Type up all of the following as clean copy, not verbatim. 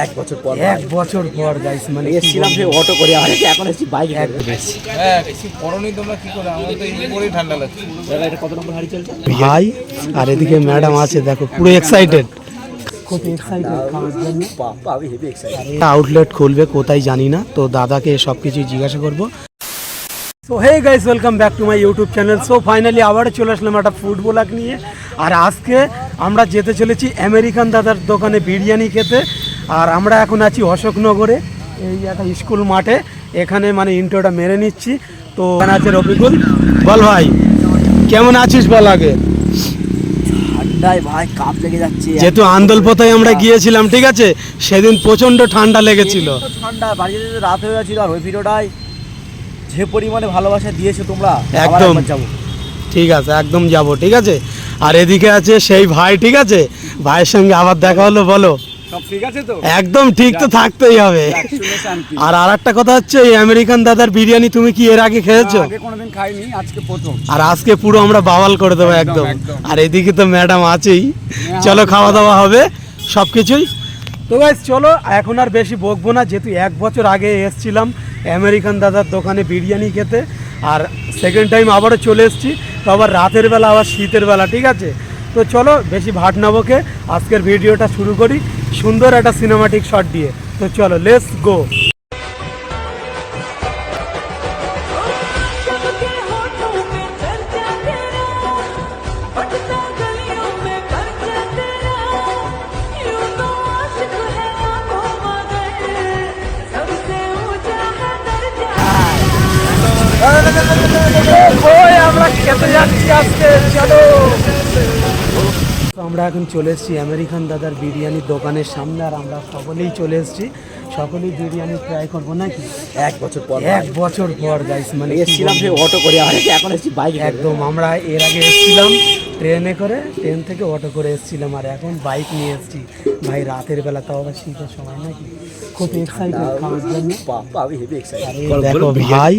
এক বছর পর গাইস, মানে এসেছিলাম যে অটো করে, আর এখন এসেছি বাইক এসেছি। হ্যাঁ, কিছু করনি তোমরা, কি করে? আমার তো এই পরেই ঠান্ডা লাগছে। এটা কত নম্বর হাড়ি চলছে ভাই? আর এদিকে ম্যাডাম আছে, দেখো পুরো এক্সাইটেড, খুব এক্সাইটেড খাওয়ার জন্য। বাবা, আমি হেভি এক্সাইটেড। আউটলেট খুলবে কোথায় জানি না, তো দাদাকে সব কিছু জিজ্ঞাসা করবো। So hey guys, welcome back to my YouTube channel. So finally আবার চলে আসলাম একটা ফুড ব্লগ নিয়ে। আর আজকে আমরা যেতে চলেছি আমেরিকান দাদার দোকানে বিরিয়ানি খেতে। আর আমরা এখন আছি অশোকনগরে, এই একটা স্কুল মাঠে। এখানে মানে ইন্ট্রোটা মেরে নিচ্ছি। তো এখানে আছে রফিকুল। বল ভাই, কেমন আছিস বল আগে। ঠান্ডায় ভাই কাপ লেগে যাচ্ছে। যেহেতু আন্দোলপথায় আমরা গিয়েছিলাম, ঠিক আছে, সেদিন প্রচণ্ড ঠান্ডা লেগেছিল। ঠান্ডা, বাড়িতে রাত হয়ে গেছিল। আর ওই ভিডিওটাই যে পরিমাণে ভালোবাসা দিয়েছে তোমরা, একদম যাবো। ঠিক আছে, একদম যাব, ঠিক আছে। আর এদিকে আছে সেই ভাই, ঠিক আছে, ভাইয়ের সঙ্গে আবার দেখা হলো। বলো, সব ঠিক আছে তো? একদম ঠিক তো থাকতেই হবে। আর আরেকটা কথা হচ্ছে, এই আমেরিকান দাদার বিরিয়ানি তুমি কি এর আগে খেয়েছো? আগে কোনোদিন খাইনি, আজকে প্রথম। আর আজকে পুরো আমরা বাওয়াল করে দেবো একদম। আর এদিকে তো ম্যাডাম আছেই, চলো খাওয়া দাওয়া হবে সব কিছুই। তো গাইস চলো, এখন আর বেশি বকবো না, যেহেতু 1 বছর আগে এসেছিলাম আমেরিকান দাদার দোকানে বিরিয়ানি খেতে। আর সেকেন্ড টাইম আবারও চলে এসেছি, তো আবার রাতের বেলা, আবার শীতের বেলা, ঠিক আছে। তো চলো বেশি ভাট না বকে আজকের ভিডিওটা শুরু করি সুন্দর একটা সিনেমাটিক শট দিয়ে। তো চলো, লেটস গো। আমরা খেতে যাচ্ছি আজকে, চলো। তো আমরা এখন চলে এসেছি আমেরিকান দাদার বিরিয়ানির দোকানের সামনে। আর আমরা সকলেই চলে এসেছি, সকলেই বিরিয়ানি ট্রাই করবো নাকি। 1 বছর পর, 1 বছর পর গাইস, মানে এসেছিলাম যে অটো করে, আর এখন এসেছি বাইক। একদম, আমরা এর আগে এসেছিলাম ট্রেনে করে, ট্রেন থেকে অটো করে এসেছিলাম, আর এখন বাইক নিয়ে এসেছি ভাই রাতের বেলা, তাও আবার শীতের সময় নাকি। খুব এক্সাইটেড খাওয়ার জন্য। বাবা, আমি হেভি এক্সাইটেড। দেখো ভাই,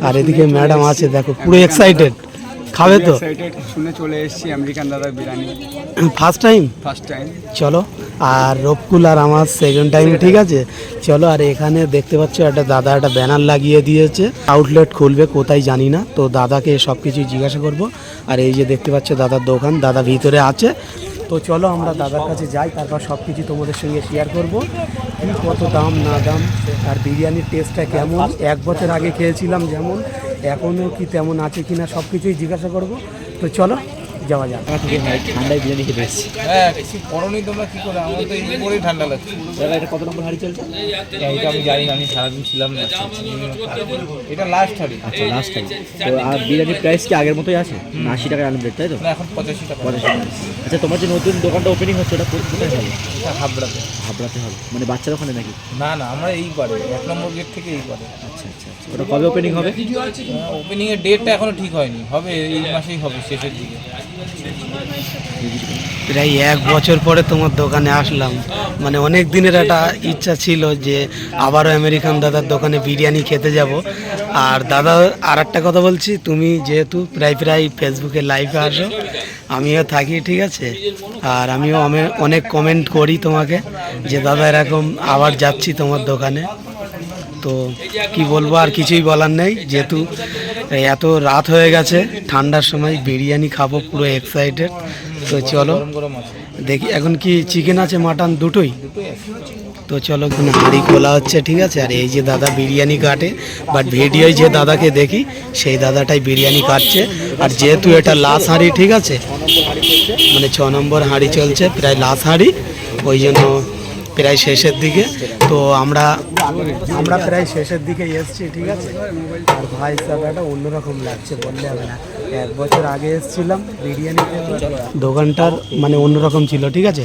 আর এদিকে ম্যাডাম আছে, দেখো পুরো এক্সাইটেড। খাবে তো? শুনে চলে এসেছি আমেরিকান দাদার বিরিয়ানি, ফার্স্ট টাইম। চলো। আর রফকুল আর আমার সেকেন্ড টাইম, ঠিক আছে, চলো। আর এখানে দেখতে পাচ্ছ একটা দাদা একটা ব্যানার লাগিয়ে দিয়েছে, আউটলেট খুলবে কোথায় জানি না, তো দাদাকে সব কিছু জিজ্ঞাসা করব। আর এই যে দেখতে পাচ্ছ দাদার দোকান, দাদা ভিতরে আছে। তো চলো আমরা দাদার কাছে যাই, তারপর সব কিছু তোমাদের সঙ্গে শেয়ার করব, কি কত দাম না দাম, আর বিরিয়ানির টেস্টটা কেমন। 1 বছর আগে খেয়েছিলাম যেমন, এখনও কি তেমন আছে কিনা সব কিছুই জিজ্ঞাসা করব। তো চলো যাওয়া যাক। ঠান্ডায় বিরিয়ানি খেতে এসেছি। হ্যাঁ, কিছু করনি তোমরা, কি করে? আমার তো এই পরেই ঠান্ডা লাগছে। এটা কত নম্বর হাড়ি চলছে? এইটা আমি জানি না, আমি সারাদিন ছিলাম না। এটা লাস্ট হাড়ি। আচ্ছা, লাস্ট টাইম। তো আর বিরিয়ানির প্রাইস কি আগের মতোই আছে? 80 টাকা আনলিমিটেড, তাই তো? না, এখন 85 টাকা। 85 টাকা। আচ্ছা, তোমার যে নতুন দোকানটা ওপেনিং হচ্ছে, এটা কোথায় হবে? হাবড়াতে। হাবড়াতে হবে, মানে বাচ্চার ওখানে নাকি? না না, আমরা এই পারে 1 নম্বর গেট থেকে এই পারে। আচ্ছা আচ্ছা আচ্ছা। ওটা কবে ওপেনিং হবে? ওপেনিং এর ডেটটা এখনো ঠিক হয়নি, হবে এই মাসেই হবে, শেষের দিকে। প্রায় 1 বছর পরে তোমার দোকানে আসলাম, মানে অনেক দিনের একটা ইচ্ছা ছিল যে আবারও আমেরিকান দাদার দোকানে বিরিয়ানি খেতে যাব। আর দাদা, আর একটা কথা বলছি, তুমি যেহেতু প্রায় ফেসবুকে লাইভে আসো, আমিও থাকি, ঠিক আছে, আর আমিও অনেক কমেন্ট করি তোমাকে যে দাদা এরকম আবার যাচ্ছি তোমার দোকানে। তো কি বলবো, আর কিছুই বলার নেই, যেহেতু এত রাত হয়ে গেছে, ঠান্ডার সময় বিরিয়ানি খাবো, পুরো এক্সাইটেড। তো চলো দেখি, এখন কি চিকেন আছে মাটন দুটোই? তো চলো, হাঁড়ি খোলা হচ্ছে, ঠিক আছে। আর এই যে দাদা বিরিয়ানি কাটে, বাট ভিডিওয় যে দাদাকে দেখি সেই দাদাটাই বিরিয়ানি কাটছে। আর যেহেতু এটা লাস্ট হাঁড়ি, ঠিক আছে, মানে 6 নম্বর হাঁড়ি চলছে, প্রায় লাস্ট হাঁড়ি, ওই জন্য প্রায় শেষের দিকে। তো আমরা প্রায় শেষের দিকে এসেছি, ঠিক আছে। আর ভাই সাহেবটা অন্যরকম লাগছে, বললে হবে না। 1 বছর আগে এসেছিলাম বিরিয়ানি, দোকানটার মানে অন্যরকম ছিল, ঠিক আছে,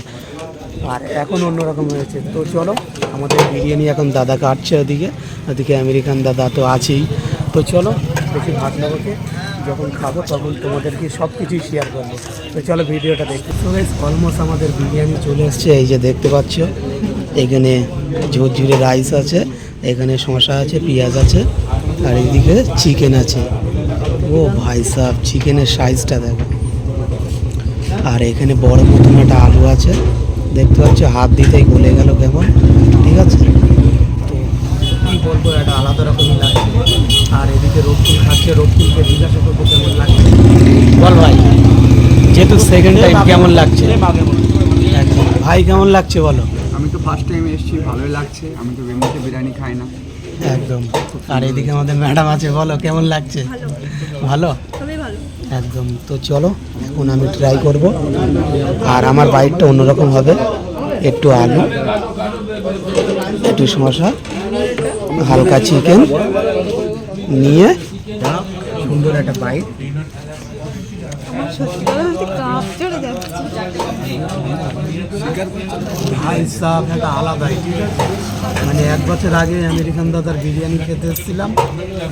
আর এখন অন্যরকম হয়েছে। তো চলো, আমাদের বিরিয়ানি এখন দাদা কাটছে, ওদিকে আমেরিকান দাদা তো আছেই। তো চলো বেশি ভাত নেবকে, যখন খাবো তখন তোমাদেরকে সব কিছুই শেয়ার করবো। তো চলো ভিডিওটা দেখি। তো গাইস, অলমোস্ট আমাদের বিরিয়ানি চলে এসছে, এই যে দেখতে পাচ্ছ, এখানে ঝুরঝুরে রাইস আছে, এখানে শসা আছে, পেঁয়াজ আছে, আর এইদিকে চিকেন আছে। ও ভাই সাহেব, চিকেনের সাইজটা দেখো। আর এখানে বড় মতন একটা আলু আছে, দেখতে পাচ্ছ, হাত দিতেই গলে গেল কেমন। কেমন লাগছে? সেম আগের মতো। একদম। ভাই কেমন লাগছে বলো? আমি তো ফার্স্ট টাইম এসেছি, ভালোই লাগছে। আমি তো এমনিতে বিরিয়ানি খাই না। একদম। আর এদিকে আমাদের ম্যাডাম আছে, বলো কেমন লাগছে? ভালো, একদম। তো চলো এখন আমি ট্রাই করব। আর আমার বাইটটা অন্যরকম হবে, একটু আলু, একটু শসা, হালকা চিকেন নিয়ে সুন্দর একটা বাইট। ভাই সাহেব একটা আলাদাই, ঠিক আছে? মানে 1 বছর আগে আমেরিকান দাদার বিরিয়ানি খেতে এসেছিলাম,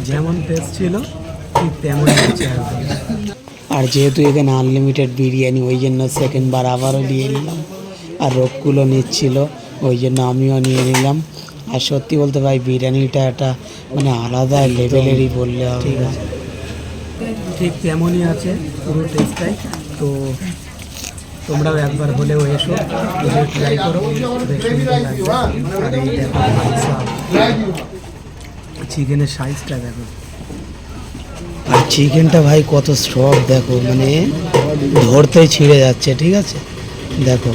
যেমন টেস্ট ছিল ঠিক তেমন হচ্ছে। আর যেহেতু এখানে আনলিমিটেড বিরিয়ানি, ওই জন্য সেকেন্ড বার আবারও নিয়ে নিলাম। আর রোগগুলো নিচ্ছিল, ওই জন্য আমিও নিয়ে নিলাম। আর সত্যি বলতে ভাই বিরিয়ানিটা একটা মানে আলাদা লেভেলেরই বললে হবে। ঠিক আছে, ঠিক তেমনই আছে পুরো টেস্টটাই। তো তোমরাও একবার হলেও এসো, ট্রাই করো, বেশ সুন্দর লাগবে। আর এই দেখো চিকেনের সাইজটা দেখো, আর চিকেনটা ভাই কত সফট দেখো, মানে ধরতেই ছিঁড়ে যাচ্ছে। ঠিক আছে, দেখো।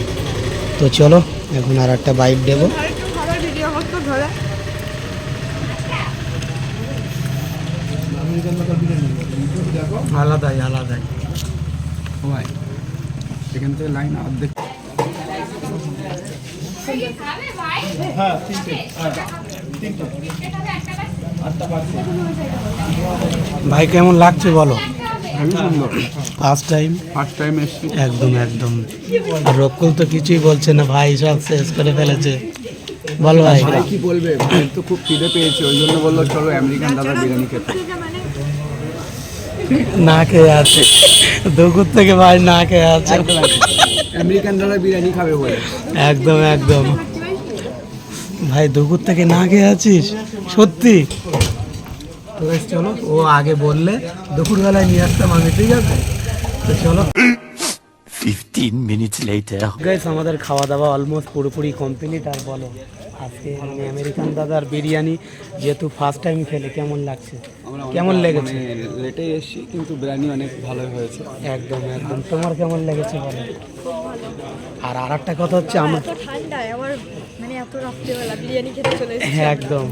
তো চলো এখন আর একটা বাইট দেবো। আলাদাই আলাদাই। ভাই এখান থেকে লাইন অর্ধেক। ভাই কেমন লাগছে বলো? খুবই সুন্দর। ফার্স্ট টাইম, ফার্স্ট টাইম এসেছি। একদম একদম। আর রকুল তো কিছুই বলছে না, ভাই সব শেষ করে ফেলেছে। বলো ভাই। ভাই কি বলবে, ভাই তো খুব খিদে পেয়েছে, ওই জন্য বললো চলো আমেরিকান দাদা বিরিয়ানি খেতে। না খেয়ে আছে, দুপুর থেকে ভাই না খেয়ে আছে। আমেরিকান দাদা বিরিয়ানি খাবে বলে। একদম একদম। ভাই দুপুর থেকে না খেয়ে আছিস সত্যি? তো বেশ চলো, ও আগে বললে দুপুরবেলায় নিয়ে আসতাম আমি, ঠিক আছে? তো চলো। 15 minutes later. গাইস আমাদের খাওয়া দাওয়া অলমোস্ট পুরোপুরি কমপ্লিট। আর বলো আজকে মানে আমেরিকান দাদার বিরিয়ানি যেহেতু ফার্স্ট টাইম খেলে কেমন লাগছে, কেমন লেগেছে? লেটে এসেছি কিন্তু বিরিয়ানি অনেক ভালো হয়েছে। একদম একদম। তোমার কেমন লেগেছে বলো? আর আরেকটা কথা হচ্ছে আমার ঠান্ডায় আমার মানে এত রাত্রিবেলা বিরিয়ানি খেতে চলে এসেছি। হ্যাঁ একদম।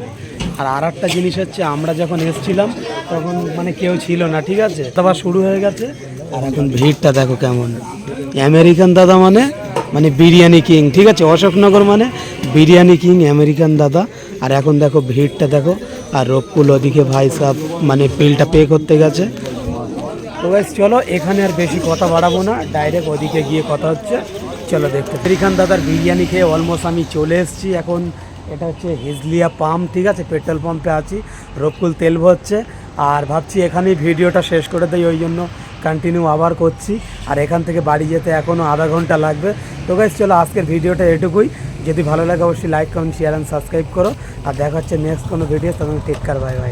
আর আরেকটা জিনিস হচ্ছে আমরা যখন এসেছিলাম তখন মানে কেউ ছিল না, ঠিক আছে? তারপর শুরু হয়ে গেছে। আর এখন ভিড়টা দেখো কেমন। আমেরিকান দাদা মানে মানে বিরিয়ানি কিং, ঠিক আছে? অশোকনগর মানে বিরিয়ানি কিং আমেরিকান দাদা। আর এখন দেখো ভিড়টা দেখো। আর রকুল ওদিকে ভাই সাহেব মানে বিলটা পে করতে গেছে। তো গাইস চলো এখানে আর বেশি কথা বাড়াবো না, ডাইরেক্ট ওদিকে গিয়ে কথা হচ্ছে। চলো দেখতে। আমেরিকান দাদার বিরিয়ানি খেয়ে অলমোস্ট আমি চলে এসেছি। এখন এটা হচ্ছে হিজলিয়া পাম্প, ঠিক আছে? পেট্রোল পাম্পে আছি, রকুল তেল ভরছে। আর ভাবছি এখানেই ভিডিওটা শেষ করে দেই, ওই জন্য কন্টিনিউ আবার করছি। আর এখান থেকে বাড়ি যেতে এখনও আধা ঘন্টা লাগবে। তো গাইস চলো আজকের ভিডিওটা এটুকুই। যদি ভালো লাগে অবশ্যই like comment share and subscribe করো। আর দেখা হচ্ছে নেক্সট কোনো ভিডিও, তখন টেক কেয়ার, বাই বাই।